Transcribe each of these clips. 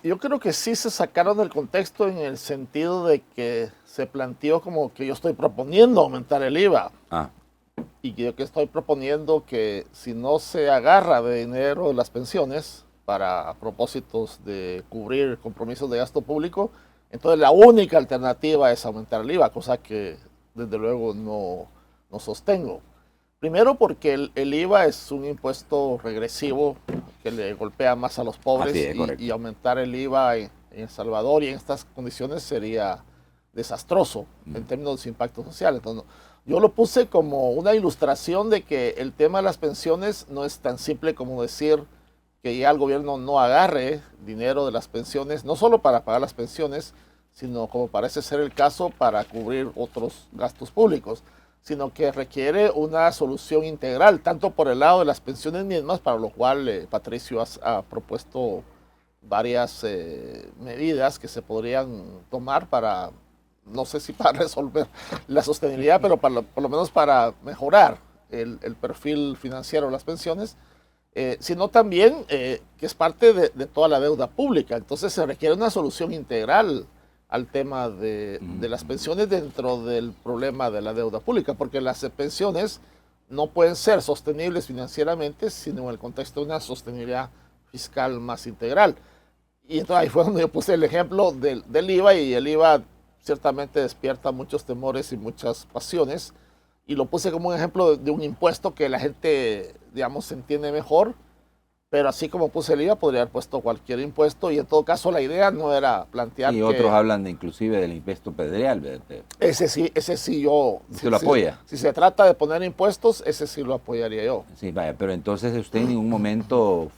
Yo creo que sí se sacaron del contexto en el sentido de que se planteó como que yo estoy proponiendo aumentar el IVA. Ah, Y yo que estoy proponiendo que si no se agarra de dinero de las pensiones para propósitos de cubrir compromisos de gasto público, entonces la única alternativa es aumentar el IVA, cosa que desde luego no sostengo. Primero porque el IVA es un impuesto regresivo que le golpea más a los así pobres es, correcto. y aumentar el IVA en El Salvador y en estas condiciones sería desastroso en términos de impacto social. Entonces, yo lo puse como una ilustración de que el tema de las pensiones no es tan simple como decir que ya el gobierno no agarre dinero de las pensiones, no solo para pagar las pensiones, sino como parece ser el caso para cubrir otros gastos públicos, sino que requiere una solución integral, tanto por el lado de las pensiones mismas, para lo cual Patricio ha propuesto varias medidas que se podrían tomar para, no sé si para resolver la sostenibilidad, pero por lo menos para mejorar el perfil financiero de las pensiones, sino también que es parte de toda la deuda pública. Entonces se requiere una solución integral al tema de las pensiones dentro del problema de la deuda pública, porque las pensiones no pueden ser sostenibles financieramente, sino en el contexto de una sostenibilidad fiscal más integral. Y entonces ahí fue donde yo puse el ejemplo del IVA, y el IVA ciertamente despierta muchos temores y muchas pasiones, y lo puse como un ejemplo de un impuesto que la gente, digamos, entiende mejor, pero así como puse el IVA, podría haber puesto cualquier impuesto, y en todo caso la idea no era plantear Y otros hablan de, inclusive del impuesto predial. ese sí yo, ¿Usted lo apoya? si se trata de poner impuestos, ese sí lo apoyaría yo. Sí, vaya, pero entonces usted en ningún momento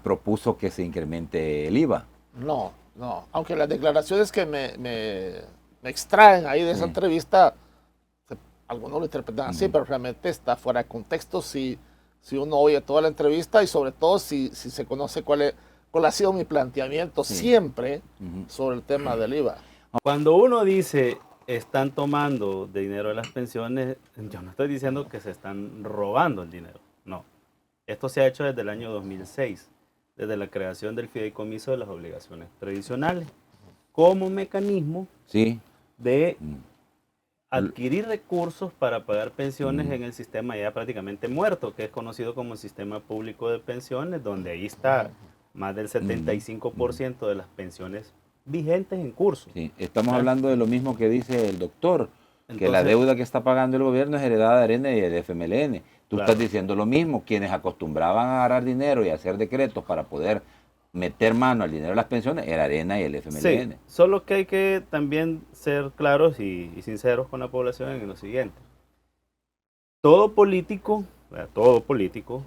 propuso que se incremente el IVA. No, no, aunque las declaraciones que me extraen ahí de esa Sí. entrevista, algunos lo interpretan así, pero realmente está fuera de contexto si uno oye toda la entrevista, y sobre todo si se conoce cuál ha sido mi planteamiento Sí. siempre sobre el tema del IVA. Cuando uno dice están tomando dinero de las pensiones, yo no estoy diciendo que se están robando el dinero, no. Esto se ha hecho desde el año 2006, desde la creación del fideicomiso de las obligaciones previsionales, como mecanismo Sí. de adquirir recursos para pagar pensiones en el sistema ya prácticamente muerto, que es conocido como el sistema público de pensiones, donde ahí está más del 75% de las pensiones vigentes en curso. Sí, estamos ¿verdad? hablando de lo mismo que dice el doctor, que la Entonces, deuda que está pagando el gobierno es heredada de Arena y del FMLN. Tú Claro. estás diciendo lo mismo, quienes acostumbraban a agarrar dinero y hacer decretos para poder meter mano al dinero de las pensiones era Arena y el FMLN. sí, solo que hay que también ser claros y sinceros con la población en lo siguiente. Todo político, ¿verdad? Todo político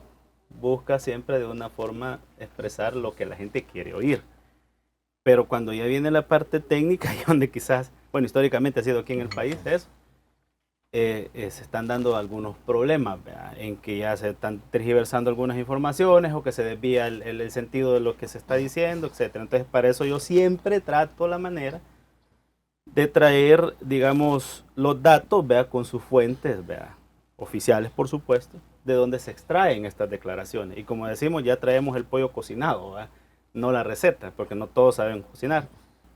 busca siempre de una forma expresar lo que la gente quiere oír. Pero cuando ya viene la parte técnica, y donde quizás, bueno, históricamente ha sido aquí en el país eso, se están dando algunos problemas, ¿verdad? En que ya se están tergiversando algunas informaciones o que se desvía el sentido de lo que se está diciendo, etcétera. Entonces, para eso yo siempre trato la manera de traer, digamos, los datos, ¿verdad? Con sus fuentes, ¿verdad? Oficiales, por supuesto, de donde se extraen estas declaraciones. Y como decimos, ya traemos el pollo cocinado, ¿verdad? No la receta, porque no todos saben cocinar.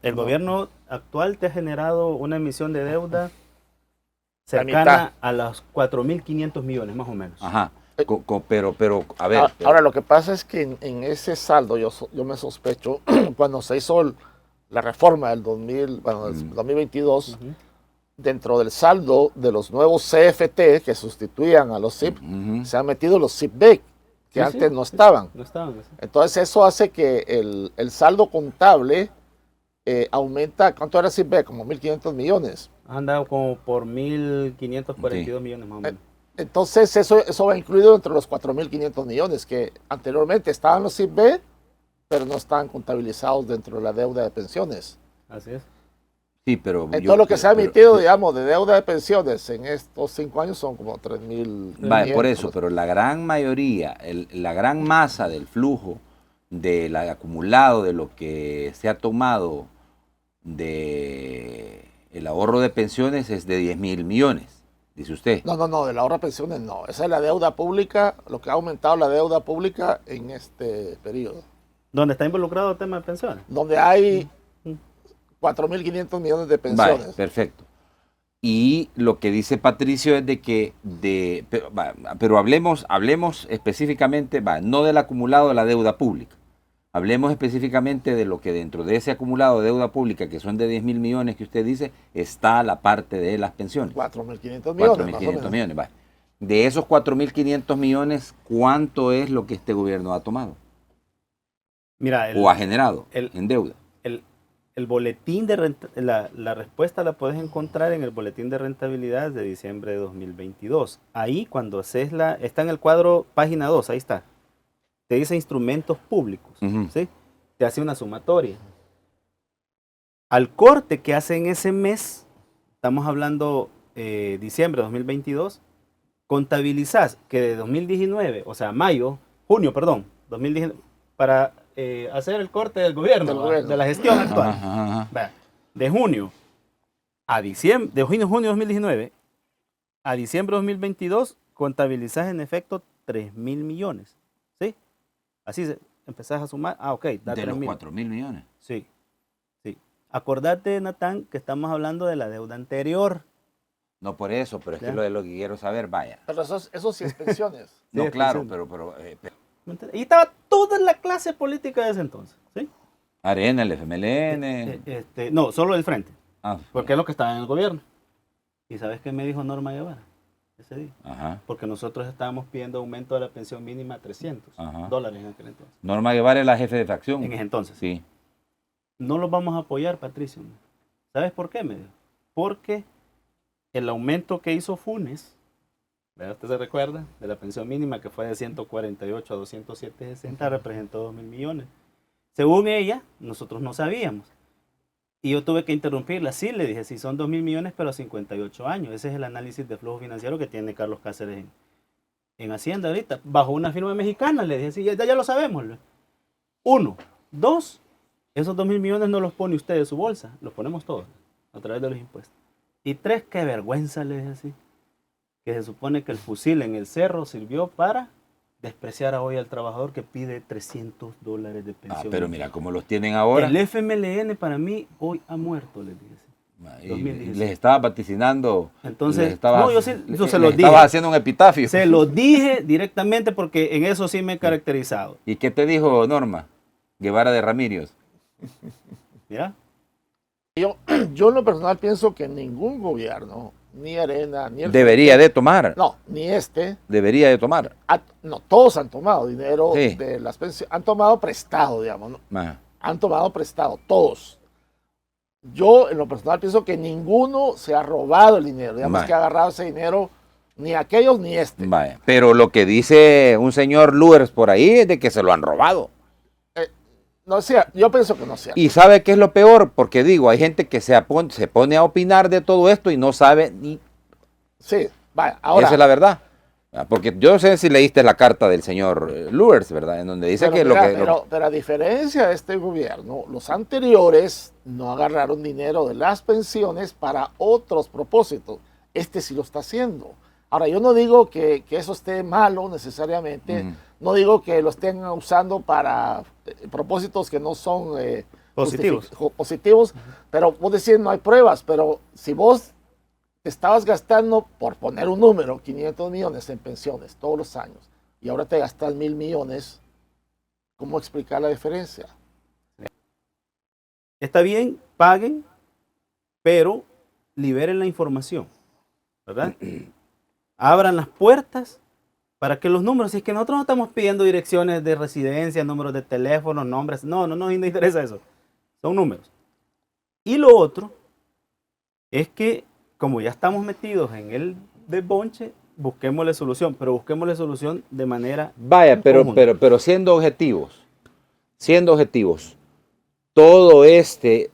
El gobierno actual te ha generado una emisión de deuda cercana a los 4.500 millones, más o menos. Ajá, pero, a ver. Ahora, lo que pasa es que en ese saldo yo me sospecho, cuando se hizo la reforma del 2022, dentro del saldo de los nuevos CFT que sustituían a los SIP, se han metido los SIP-BEC, que antes no estaban. No estaban. Entonces eso hace que el saldo contable aumenta. ¿Cuánto era SIP-BEC? Como 1.500 millones. Han andado como por 1.542 millones más o menos. Entonces eso va incluido entre los 4.500 millones que anteriormente estaban los SIP-B, pero no estaban contabilizados dentro de la deuda de pensiones. Así es. Sí, pero Entonces lo que se ha emitido, digamos, de deuda de pensiones en estos 5 años son como 3.000. Vale, por eso, pero la gran mayoría, la gran masa del flujo del acumulado de lo que se ha tomado de el ahorro de pensiones es de 10.000 millones, dice usted. No, del ahorro de pensiones no. Esa es la deuda pública, lo que ha aumentado la deuda pública en este periodo. ¿Dónde está involucrado el tema de pensiones? donde hay 4.500 millones de Vale, pensiones. perfecto. Y lo que dice Patricio es de que, pero hablemos específicamente, no del acumulado de la deuda pública. Hablemos específicamente de lo que dentro de ese acumulado de deuda pública, que son de 10.000 millones que usted dice, está la parte de las pensiones. 4.500 millones. 4.500 millones, vale. De esos 4.500 millones, ¿cuánto es lo que este gobierno ha tomado? Mira, O ha generado en deuda. El boletín de la respuesta la puedes encontrar en el boletín de rentabilidad de diciembre de 2022. Ahí cuando haces está en el cuadro página 2, ahí está. Te dice instrumentos públicos, ¿sí? Te hace una sumatoria. Al corte que hace en ese mes, estamos hablando diciembre de 2022, contabilizás que de 2019, o sea, junio, 2019, para hacer el corte del gobierno, de la gestión actual. Ajá. De junio a diciembre, de junio 2019 a diciembre de 2022, contabilizás en efecto 3.000 millones. ¿Sí? Así empezás a sumar. Ok, da De los 3.000. 4.000 millones. Sí. Acordate, Natán, que estamos hablando de la deuda anterior. No por eso, pero es que lo que quiero saber, vaya. Pero eso sí es pensiones. No, Sí, claro, pensiones. pero Y estaba toda la clase política de ese entonces. ¿Sí? Arena, el FMLN. No, solo el frente. Ah, Porque es lo que estaba en el gobierno. ¿Y sabes qué me dijo Norma Guevara ese día? ajá. Porque nosotros estábamos pidiendo aumento de la pensión mínima a $300 en aquel entonces. Norma Guevara es la jefe de fracción. En ese entonces. Sí. No los vamos a apoyar, Patricio. ¿Sabes por qué? Me dijo? Porque el aumento que hizo Funes, ¿verdad? ¿Usted se recuerda? De la pensión mínima que fue de 148 a 207.60, representó 2.000 millones. Según ella, nosotros no sabíamos. Y yo tuve que interrumpirla. Sí, le dije, sí, son 2.000 millones, pero a 58 años. Ese es el análisis de flujo financiero que tiene Carlos Cáceres en Hacienda ahorita. Bajo una firma mexicana, le dije, sí, ya lo sabemos. 1. 2. Esos 2.000 millones no los pone usted de su bolsa, los ponemos todos a través de los impuestos. Y 3, qué vergüenza, le dije así, que se supone que el fusil en el cerro sirvió para despreciar a hoy al trabajador que pide $300 de pensión. Pero mira cómo los tienen ahora. El FMLN para mí hoy ha muerto, les dije así. Y les estaba vaticinando. Entonces, yo se los dije. Estaba haciendo un epitafio. Se los dije directamente porque en eso sí me he caracterizado. ¿Y qué te dijo Norma Guevara de Ramírez? ¿Ya? Yo en lo personal pienso que ningún gobierno, ni Arena, ni el... Debería de tomar. No, ni este. Debería de tomar. No, todos han tomado dinero Sí. de las pensiones. Han tomado prestado, digamos. ¿no? Ajá. Han tomado prestado, todos. Yo en lo personal pienso que ninguno se ha robado el dinero. Digamos Vale. que ha agarrado ese dinero, ni aquellos ni este. Vaya. Pero lo que dice un señor Luers por ahí es de que se lo han robado. No sea, yo pienso que no sea. ¿Y sabe qué es lo peor? Porque digo, hay gente que se pone a opinar de todo esto y no sabe ni... Sí, vaya, ahora... Esa es la verdad. Porque yo no sé si leíste la carta del señor Luers, ¿verdad? En donde dice que Pero a diferencia de este gobierno, los anteriores no agarraron dinero de las pensiones para otros propósitos. Este sí lo está haciendo. Ahora, yo no digo que eso esté malo necesariamente. No digo que lo estén usando para propósitos que no son positivos. Pero vos decís, no hay pruebas. Pero si vos te estabas gastando, por poner un número, 500 millones en pensiones todos los años, y ahora te gastas 1.000 millones, ¿cómo explicar la diferencia? Está bien, paguen, pero liberen la información, ¿verdad? Abran las puertas para que los números, si es que nosotros no estamos pidiendo direcciones de residencia, números de teléfono, nombres, no nos interesa eso, son números. Y lo otro es que, como ya estamos metidos en el desbonche, busquémosle solución, pero busquémosle solución de manera... Vaya, pero siendo objetivos, todo este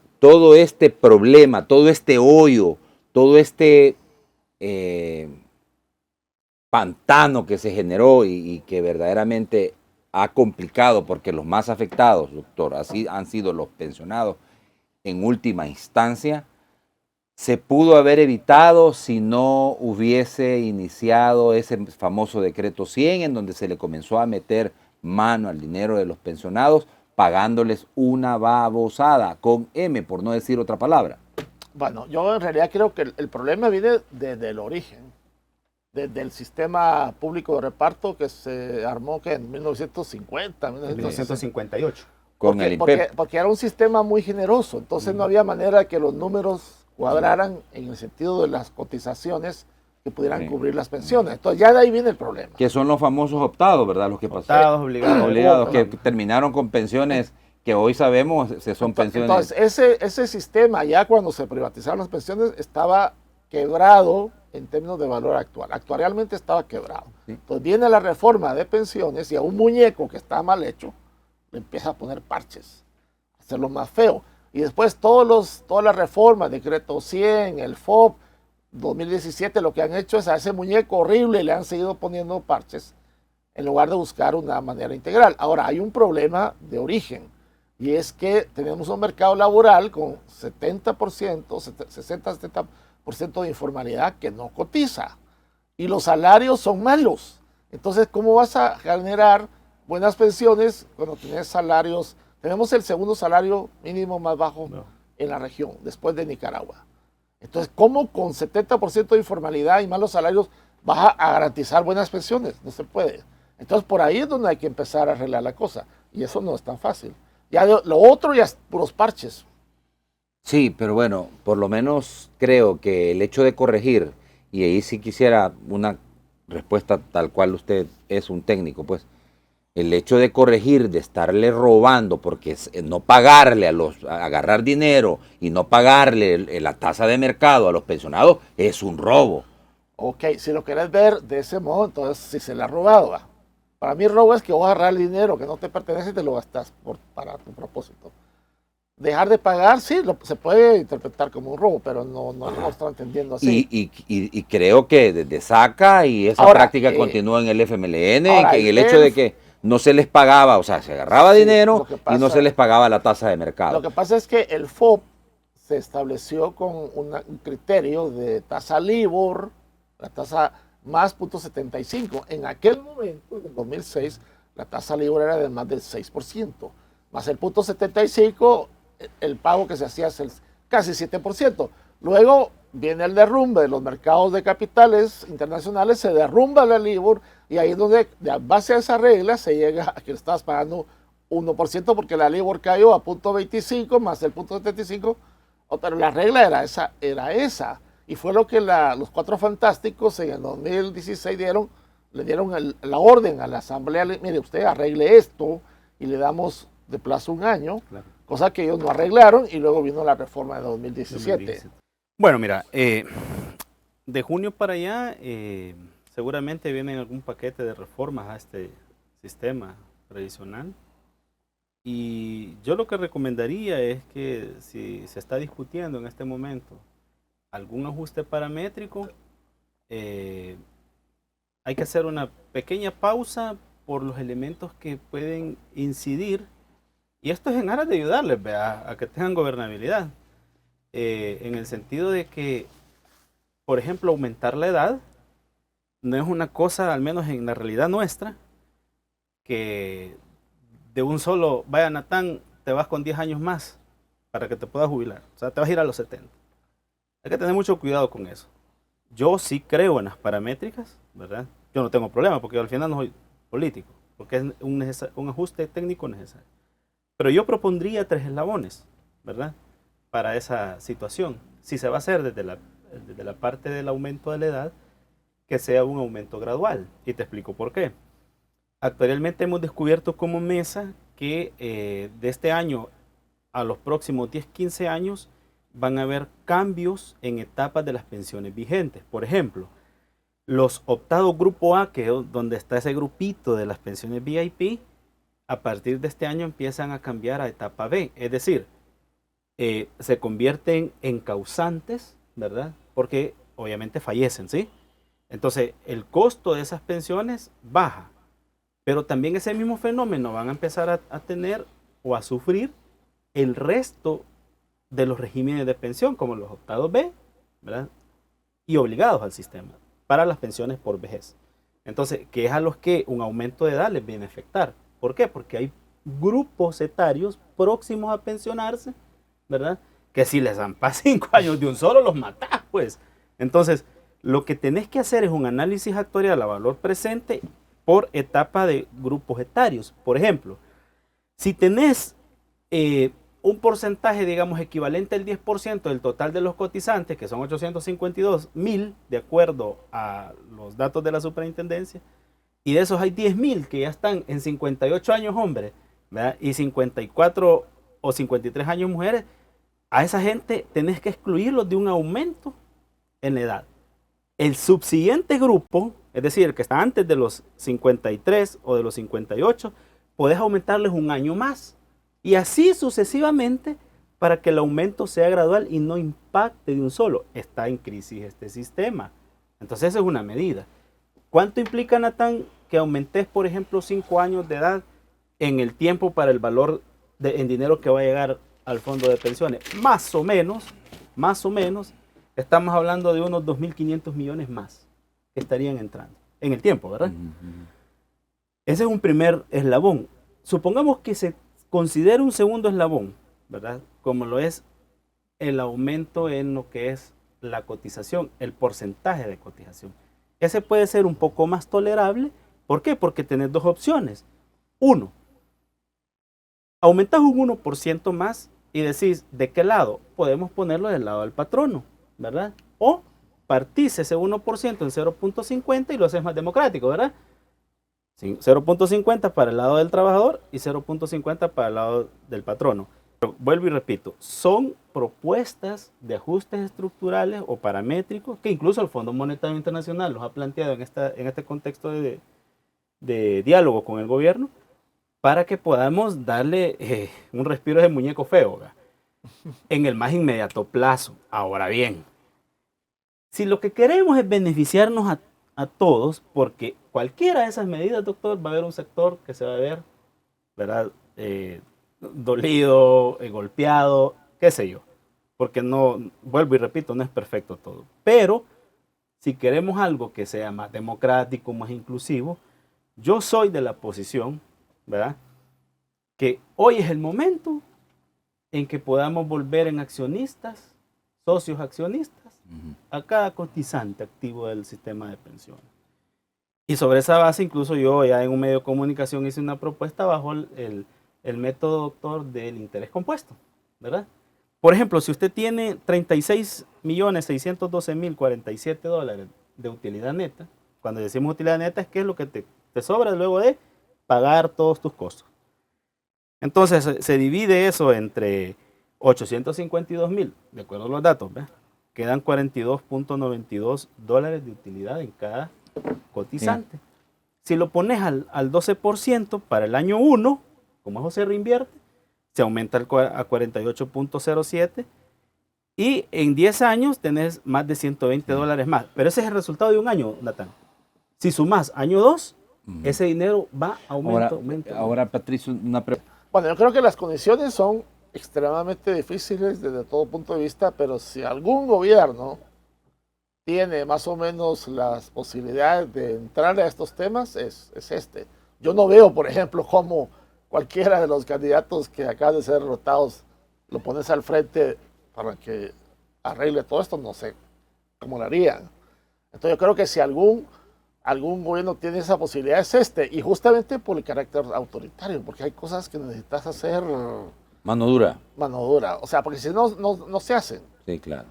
problema, todo este hoyo, todo este pantano que se generó y que verdaderamente ha complicado, porque los más afectados, doctor, así han sido los pensionados en última instancia, se pudo haber evitado si no hubiese iniciado ese famoso decreto 100 en donde se le comenzó a meter mano al dinero de los pensionados pagándoles una babosada, con M, por no decir otra palabra. Bueno, yo en realidad creo que el problema viene desde el origen, desde el sistema público de reparto que se armó que en 1950, 1958. Con el INPEP. Porque era un sistema muy generoso, entonces no había manera que los números cuadraran en el sentido de las cotizaciones que pudieran cubrir las pensiones. Entonces ya de ahí viene el problema. Que son los famosos optados, ¿verdad? Los que Optados, obligados. Obligados, que terminaron con pensiones que hoy sabemos se son pensiones. Entonces ese sistema ya cuando se privatizaron las pensiones estaba quebrado en términos de valor actual. Actuarialmente estaba quebrado. Sí. Entonces viene la reforma de pensiones y a un muñeco que está mal hecho le empieza a poner parches, a hacerlo más feo. Y después todas las reformas, decreto 100, el FOP, 2017, lo que han hecho es a ese muñeco horrible le han seguido poniendo parches en lugar de buscar una manera integral. Ahora, hay un problema de origen y es que tenemos un mercado laboral con 70%, 60-70% de informalidad que no cotiza y los salarios son malos. Entonces, ¿cómo vas a generar buenas pensiones cuando tienes salarios? Tenemos el segundo salario mínimo más bajo en la región, después de Nicaragua. Entonces, ¿cómo con 70% de informalidad y malos salarios vas a garantizar buenas pensiones? No se puede. Entonces, por ahí es donde hay que empezar a arreglar la cosa. Y eso no es tan fácil. Ya lo otro ya es puros parches. Sí, pero bueno, por lo menos creo que el hecho de corregir, y ahí sí quisiera una respuesta tal cual usted es un técnico, pues, el hecho de corregir, de estarle robando, porque no pagarle a agarrar dinero y no pagarle la tasa de mercado a los pensionados es un robo. Ok, si lo querés ver de ese modo, entonces si se le ha robado, va. Para mí robo es que vos agarrar el dinero que no te pertenece y te lo gastas para tu propósito. Dejar de pagar, sí, se puede interpretar como un robo, pero no lo estoy entendiendo así. Y creo que desde SACA y esa práctica continúa en el FMLN, en el hecho de que no se les pagaba, o sea, se agarraba dinero y no se les pagaba la tasa de mercado. Lo que pasa es que el FOP se estableció con un criterio de tasa LIBOR, la tasa más .75. En aquel momento, en el 2006, la tasa LIBOR era de más del 6%, más el .75, el pago que se hacía es casi 7%. Luego viene el derrumbe de los mercados de capitales internacionales, se derrumba la LIBOR y ahí es donde, a base a esa regla, se llega a que le estabas pagando 1% porque la LIBOR cayó a .25 más el .75, pero la regla era esa. Y fue lo que los Cuatro Fantásticos en el 2016 le dieron la orden a la Asamblea, mire, usted arregle esto y le damos de plazo un año, claro. Cosa que ellos no arreglaron y luego vino la reforma de 2017. Bueno, mira, de junio para allá seguramente viene algún paquete de reformas a este sistema tradicional y yo lo que recomendaría es que si se está discutiendo en este momento algún ajuste paramétrico, hay que hacer una pequeña pausa por los elementos que pueden incidir, y esto es en aras de ayudarles a que tengan gobernabilidad, en el sentido de que, por ejemplo, aumentar la edad no es una cosa, al menos en la realidad nuestra, que de un solo, vaya Natán, te vas con 10 años más para que te puedas jubilar, o sea, te vas a ir a los 70. Hay que tener mucho cuidado con eso. Yo sí creo en las paramétricas, ¿verdad? Yo no tengo problema porque al final no soy político, porque es un ajuste técnico necesario. Pero yo propondría 3 eslabones, ¿verdad? Para esa situación. Si se va a hacer desde la parte del aumento de la edad, que sea un aumento gradual. Y te explico por qué. Actualmente hemos descubierto como mesa que de este año a los próximos 10-15 años van a haber cambios en etapas de las pensiones vigentes. Por ejemplo, los optados grupo A, que es donde está ese grupito de las pensiones VIP, a partir de este año empiezan a cambiar a etapa B. Es decir, se convierten en causantes, ¿verdad? Porque obviamente fallecen, ¿sí? Entonces, el costo de esas pensiones baja. Pero también ese mismo fenómeno van a empezar a tener o a sufrir el resto de los regímenes de pensión, como los optados B, ¿verdad? Y obligados al sistema, para las pensiones por vejez. Entonces, que es a los que un aumento de edad les viene a afectar. ¿Por qué? Porque hay grupos etarios próximos a pensionarse, ¿verdad? Que si les dan para 5 años de un solo, los matás, pues. Entonces, lo que tenés que hacer es un análisis actuarial a valor presente por etapa de grupos etarios. Por ejemplo, si tenés un porcentaje, digamos, equivalente al 10% del total de los cotizantes, que son 852,000, de acuerdo a los datos de la superintendencia, y de esos hay 10,000 que ya están en 58 años hombres, ¿verdad? Y 54 o 53 años mujeres, a esa gente tenés que excluirlos de un aumento en la edad. El subsiguiente grupo, es decir, el que está antes de los 53 o de los 58, podés aumentarles un año más. Y así sucesivamente para que el aumento sea gradual y no impacte de un solo. Está en crisis este sistema. Entonces esa es una medida. ¿Cuánto implica, Natán, que aumentes, por ejemplo, 5 años de edad en el tiempo para el valor en dinero que va a llegar al fondo de pensiones? Más o menos, estamos hablando de unos 2.500 millones más que estarían entrando en el tiempo, ¿verdad? Ese es un primer eslabón. Supongamos que se considera un segundo eslabón, ¿verdad? Como lo es el aumento en lo que es la cotización, el porcentaje de cotización. Ese puede ser un poco más tolerable. ¿Por qué? Porque tenés dos opciones. Uno, aumentás un 1% más y decís, ¿de qué lado? Podemos ponerlo del lado del patrono, ¿verdad? O partís ese 1% en 0.50 y lo haces más democrático, ¿verdad? 0.50 para el lado del trabajador y 0.50 para el lado del patrono. Pero vuelvo y repito, son propuestas de ajustes estructurales o paramétricos que incluso el Fondo Monetario Internacional los ha planteado en este contexto de diálogo con el gobierno para que podamos darle un respiro de muñeco feo, ¿verdad? En el más inmediato plazo. Ahora bien, si lo que queremos es beneficiarnos a todos, porque cualquiera de esas medidas, doctor, va a haber un sector que se va a ver, ¿verdad? Dolido, golpeado, qué sé yo. Porque no, vuelvo y repito, no es perfecto todo. Pero si queremos algo que sea más democrático, más inclusivo, yo soy de la posición, ¿verdad?, que hoy es el momento en que podamos volver en accionistas, socios accionistas, a cada cotizante activo del sistema de pensiones. Y sobre esa base, incluso yo ya en un medio de comunicación hice una propuesta bajo el método, doctor, del interés compuesto, ¿verdad? Por ejemplo, si usted tiene 36.612.047 dólares de utilidad neta, cuando decimos utilidad neta es que es lo que te sobra luego de pagar todos tus costos. Entonces se divide eso entre 852.000, de acuerdo a los datos, ¿ves? Quedan 42.92 dólares de utilidad en cada cotizante. Sí. Si lo pones al 12% para el año 1, como eso se reinvierte, se aumenta a 48.07 y en 10 años tenés más de 120 dólares más. Pero ese es el resultado de un año, Natán. Si sumás año 2, ese dinero va aumento. Ahora, Patricio, una pregunta. Bueno, yo creo que las condiciones son extremadamente difíciles desde todo punto de vista, pero si algún gobierno tiene más o menos las posibilidades de entrar a estos temas, es este. Yo no veo, por ejemplo, cómo cualquiera de los candidatos que acaban de ser derrotados lo pones al frente para que arregle todo esto, no sé cómo lo harían. Entonces yo creo que si algún gobierno tiene esa posibilidad es este, y justamente por el carácter autoritario, porque hay cosas que necesitas hacer mano dura, o sea, porque si no se hacen. Sí, claro.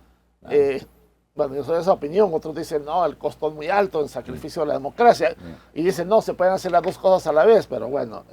Bueno, yo soy de esa opinión. Otros dicen, no, el costo es muy alto en sacrificio de la democracia, y dicen, no, se pueden hacer las dos cosas a la vez, pero bueno,